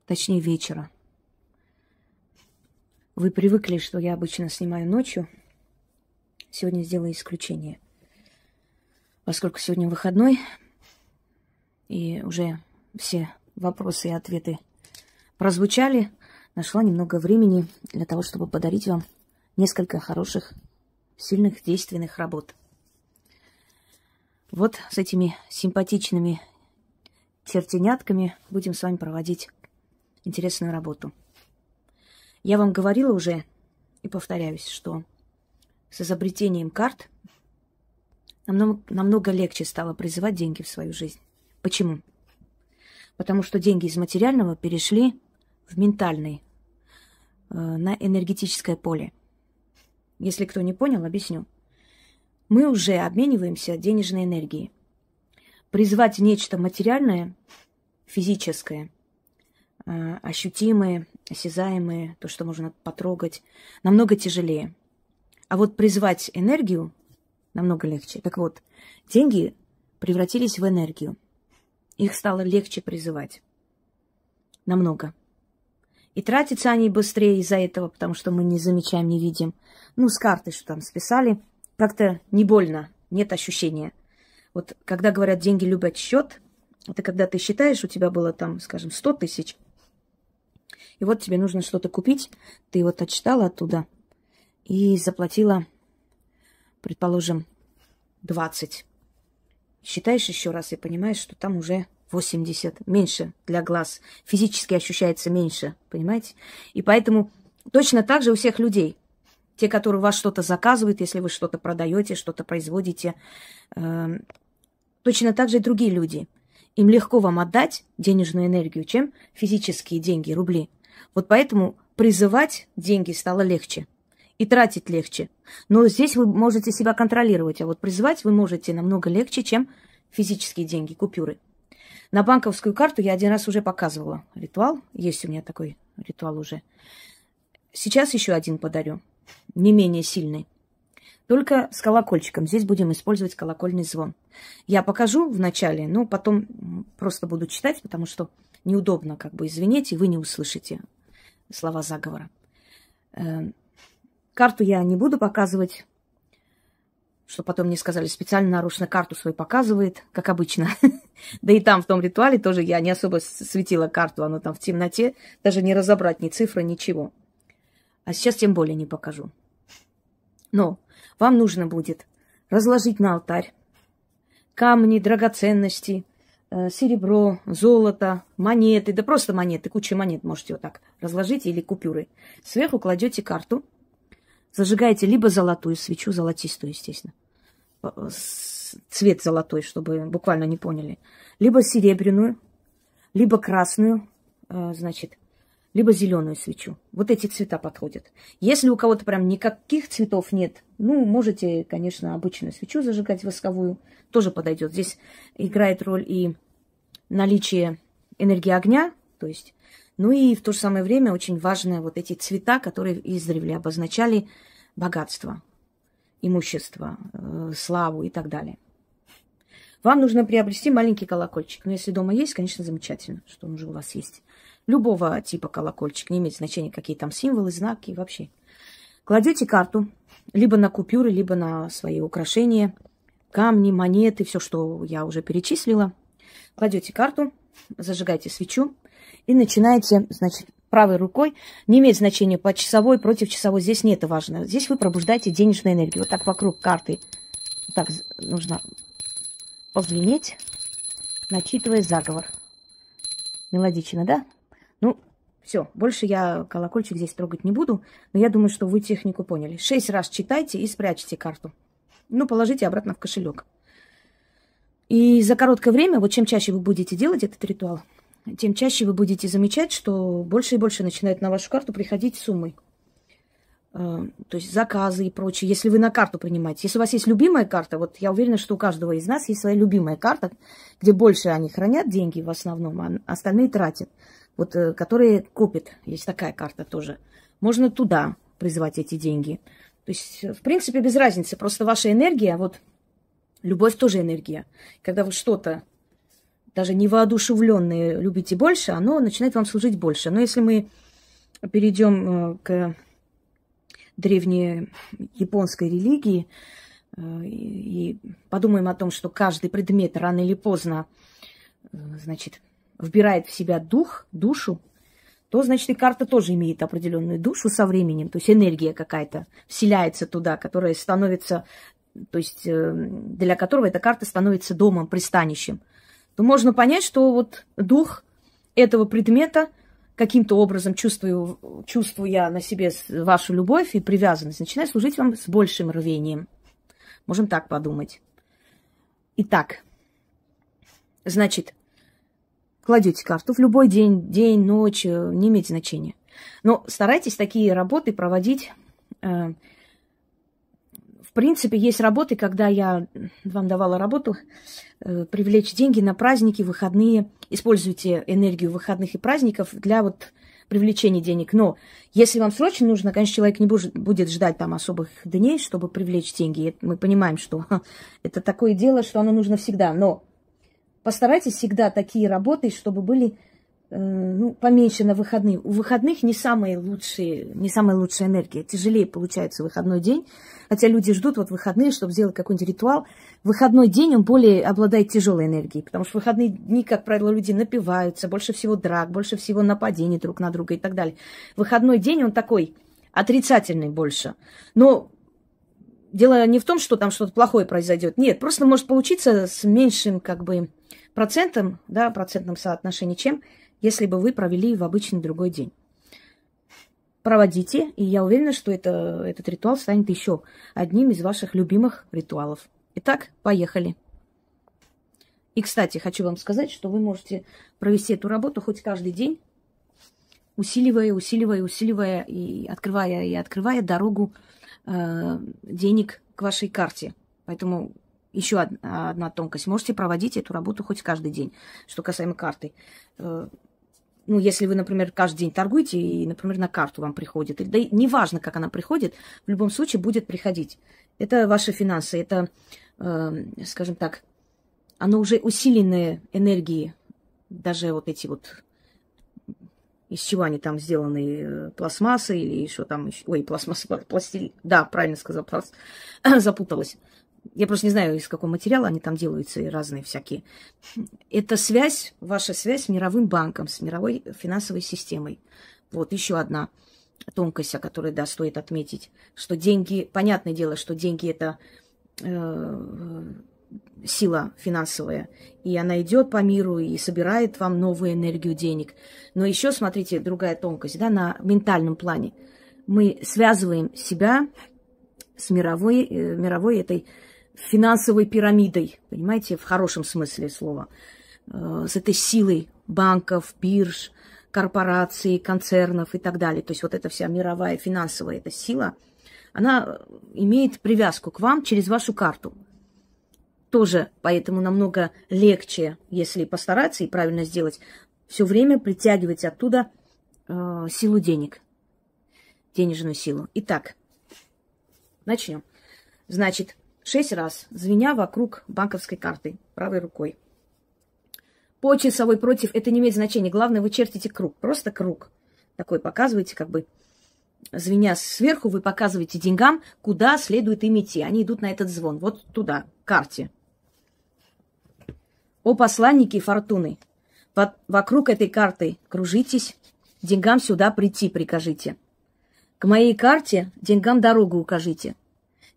точнее вечера. Вы привыкли, что я обычно снимаю ночью. Сегодня сделаю исключение. Поскольку сегодня выходной, и уже все вопросы и ответы прозвучали, нашла немного времени для того, чтобы подарить вам несколько хороших, сильных, действенных работ. Вот с этими симпатичными чертенятками будем с вами проводить интересную работу. Я вам говорила уже и повторяюсь, что с изобретением карт намного легче стало призывать деньги в свою жизнь. Почему? Потому что деньги из материального перешли в ментальный, на энергетическое поле. Если кто не понял, объясню. Мы уже обмениваемся денежной энергией. Призвать нечто материальное, физическое, ощутимое, осязаемое, то, что можно потрогать, намного тяжелее. А вот призвать энергию намного легче. Так вот, деньги превратились в энергию. Их стало легче призывать. Намного. И тратятся они быстрее из-за этого, потому что мы не замечаем, не видим. Ну, с карты, что там списали, как-то не больно, нет ощущения. Вот когда говорят, деньги любят счет, это когда ты считаешь, у тебя было там, скажем, 100 тысяч, и вот тебе нужно что-то купить, ты вот отчитала оттуда и заплатила, предположим, 20. Считаешь еще раз и понимаешь, что там уже 80, меньше для глаз. Физически ощущается меньше, понимаете? И поэтому точно так же у всех людей. Те, которые у вас что-то заказывают, если вы что-то продаете, что-то производите, точно так же и другие люди. Им легко вам отдать денежную энергию, чем физические деньги, рубли. Вот поэтому призывать деньги стало легче. И тратить легче. Но здесь вы можете себя контролировать. А вот призывать вы можете намного легче, чем физические деньги, купюры. На банковскую карту я один раз уже показывала ритуал. Есть у меня такой ритуал уже. Сейчас еще один подарю. Не менее сильный. Только с колокольчиком. Здесь будем использовать колокольный звон. Я покажу вначале, но потом просто буду читать, потому что неудобно, как бы, извините, и вы не услышите слова заговора. Карту я не буду показывать, что потом мне сказали, специально нарочно карту свою показывает, как обычно. Да и там, в том ритуале, тоже я не особо светила карту, она там в темноте, даже не разобрать ни цифры, ничего. А сейчас тем более не покажу. Но вам нужно будет разложить на алтарь камни, драгоценности, серебро, золото, монеты, да просто монеты, куча монет можете вот так разложить или купюры. Сверху кладете карту. Зажигаете либо золотую свечу, золотистую, естественно, цвет золотой, чтобы буквально не поняли, либо серебряную, либо красную, значит, либо зеленую свечу. Вот эти цвета подходят. Если у кого-то прям никаких цветов нет, ну, можете, конечно, обычную свечу зажигать, восковую, тоже подойдет. Здесь играет роль и наличие энергии огня, то есть. Ну и в то же самое время очень важны вот эти цвета, которые издревле обозначали богатство, имущество, славу и так далее. Вам нужно приобрести маленький колокольчик. Но если дома есть, конечно, замечательно, что он уже у вас есть. Любого типа колокольчик, не имеет значения, какие там символы, знаки вообще. Кладете карту либо на купюры, либо на свои украшения, камни, монеты, все, что я уже перечислила. Кладете карту, зажигаете свечу. И начинаете, значит, правой рукой, не имеет значения по часовой, против часовой, здесь не это важно. Здесь вы пробуждаете денежную энергию. Вот так вокруг карты, вот так нужно позвенеть, начитывая заговор. Мелодично, да? Ну, все, больше я колокольчик здесь трогать не буду, но я думаю, что вы технику поняли. 6 раз читайте и спрячьте карту. Ну, положите обратно в кошелек. И за короткое время, вот чем чаще вы будете делать этот ритуал, тем чаще вы будете замечать, что больше и больше начинают на вашу карту приходить суммы. То есть заказы и прочее, если вы на карту принимаете. Если у вас есть любимая карта, вот я уверена, что у каждого из нас есть своя любимая карта, где больше они хранят деньги в основном, а остальные тратят. Вот, которые копят, есть такая карта тоже. Можно туда призывать эти деньги. То есть, в принципе, без разницы. Просто ваша энергия, вот любовь тоже энергия. Когда вы что-то даже невоодушевленное любите больше, оно начинает вам служить больше. Но если мы перейдем к древней японской религии и подумаем о том, что каждый предмет рано или поздно, значит, вбирает в себя душу, то, значит, и карта тоже имеет определенную душу со временем, то есть энергия какая-то вселяется туда, которая становится, то есть для которого эта карта становится домом, пристанищем. То можно понять, что вот дух этого предмета каким-то образом, чувствуя на себе вашу любовь и привязанность, начинает служить вам с большим рвением. Можем так подумать. Итак, значит, кладете карту в любой день, ночь, не имеет значения. Но старайтесь такие работы проводить. В принципе, есть работы, когда я вам давала работу, привлечь деньги на праздники, выходные. Используйте энергию выходных и праздников для вот привлечения денег. Но если вам срочно нужно, конечно, человек не будет ждать там особых дней, чтобы привлечь деньги. Мы понимаем, что это такое дело, что оно нужно всегда. Но постарайтесь всегда такие работы, чтобы были поменьше на выходные. У выходных не самая лучшая энергия. Тяжелее получается выходной день. Хотя люди ждут вот выходные, чтобы сделать какой-нибудь ритуал. Выходной день, он более обладает тяжелой энергией. Потому что в выходные дни, как правило, люди напиваются. Больше всего драк, больше всего нападений друг на друга и так далее. Выходной день, он такой отрицательный больше. Но дело не в том, что там что-то плохое произойдет. Нет, просто может получиться с меньшим процентным соотношением, чем если бы вы провели в обычный другой день. Проводите, и я уверена, что этот ритуал станет еще одним из ваших любимых ритуалов. Итак, поехали. И, кстати, хочу вам сказать, что вы можете провести эту работу хоть каждый день, усиливая и открывая дорогу денег к вашей карте. Поэтому еще одна тонкость. Можете проводить эту работу хоть каждый день, что касаемо карты. Если вы, например, каждый день торгуете, и, например, на карту вам приходит, да и неважно, как она приходит, в любом случае будет приходить. Это ваши финансы, это, скажем так, оно уже усиленные энергии, даже вот эти вот, из чего они там сделаны, пластмассы или что там, пластмасса, пластилин, да, правильно сказал, запуталась. Я просто не знаю, из какого материала они там делаются, и разные всякие. Это связь, ваша связь с мировым банком, с мировой финансовой системой. Вот еще одна тонкость, о которой, да, стоит отметить, что деньги, понятное дело, что деньги – это сила финансовая, и она идет по миру и собирает вам новую энергию денег. Но еще, смотрите, другая тонкость, да, на ментальном плане. Мы связываем себя с мировой этой финансовой пирамидой, понимаете, в хорошем смысле слова, с этой силой банков, бирж, корпораций, концернов и так далее. То есть вот эта вся мировая финансовая эта сила, она имеет привязку к вам через вашу карту. Тоже поэтому намного легче, если постараться и правильно сделать, все время притягивать оттуда силу денег, денежную силу. Итак, начнем. Значит, 6 раз, звеня вокруг банковской карты правой рукой. По часовой против, это не имеет значения. Главное, вы чертите круг. Просто круг. Такой показываете, звеня сверху, вы показываете деньгам, куда следует им идти. Они идут на этот звон. Вот туда, к карте. О посланники фортуны. Вокруг этой карты кружитесь. Деньгам сюда прийти прикажите. К моей карте деньгам дорогу укажите.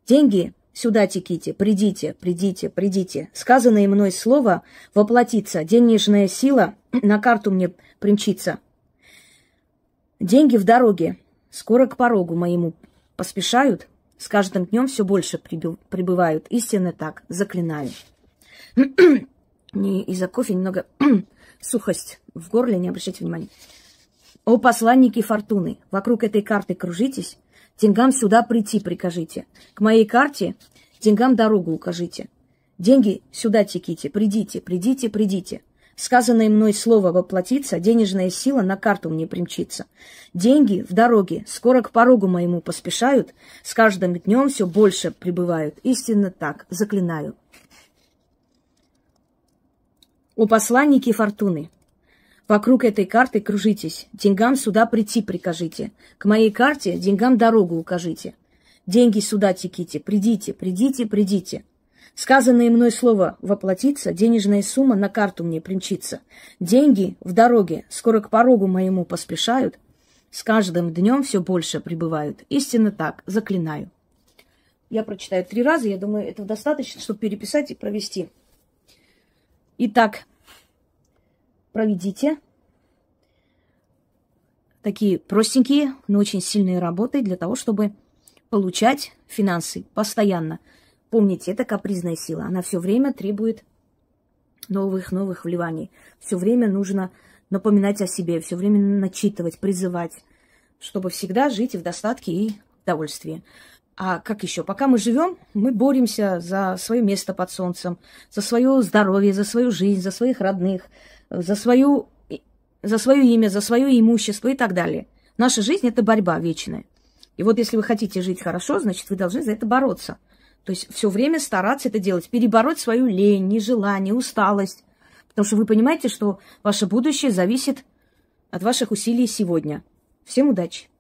Деньги сюда теките, придите. Сказанное мной слово воплотится, денежная сила на карту мне примчится. Деньги в дороге, скоро к порогу моему поспешают, с каждым днем все больше прибывают. Истинно так, заклинаю. Из-за кофе немного сухость в горле, не обращайте внимания. О посланники фортуны, вокруг этой карты кружитесь, деньгам сюда прийти прикажите. К моей карте деньгам дорогу укажите. Деньги сюда теките, придите. Сказанное мной слово воплотится, денежная сила на карту мне примчится. Деньги в дороге, скоро к порогу моему поспешают, с каждым днем все больше прибывают. Истинно так, заклинаю. О посланники фортуны! Вокруг этой карты кружитесь, деньгам сюда прийти прикажите. К моей карте деньгам дорогу укажите. Деньги сюда теките, придите, придите, придите. Сказанное мной слово воплотится, денежная сумма на карту мне примчится. Деньги в дороге, скоро к порогу моему поспешают. С каждым днем все больше прибывают. Истинно так, заклинаю. Я прочитаю 3 раза, я думаю, этого достаточно, чтобы переписать и провести. Итак, проведите такие простенькие, но очень сильные работы для того, чтобы получать финансы постоянно. Помните, это капризная сила. Она все время требует новых вливаний. Все время нужно напоминать о себе, все время начитывать, призывать, чтобы всегда жить в достатке и довольстве. А как еще? Пока мы живем, мы боремся за свое место под солнцем, за свое здоровье, за свою жизнь, за своих родных, за свое имя, за свое имущество и так далее. Наша жизнь – это борьба вечная. И вот если вы хотите жить хорошо, значит, вы должны за это бороться. То есть все время стараться это делать, перебороть свою лень, нежелание, усталость. Потому что вы понимаете, что ваше будущее зависит от ваших усилий сегодня. Всем удачи!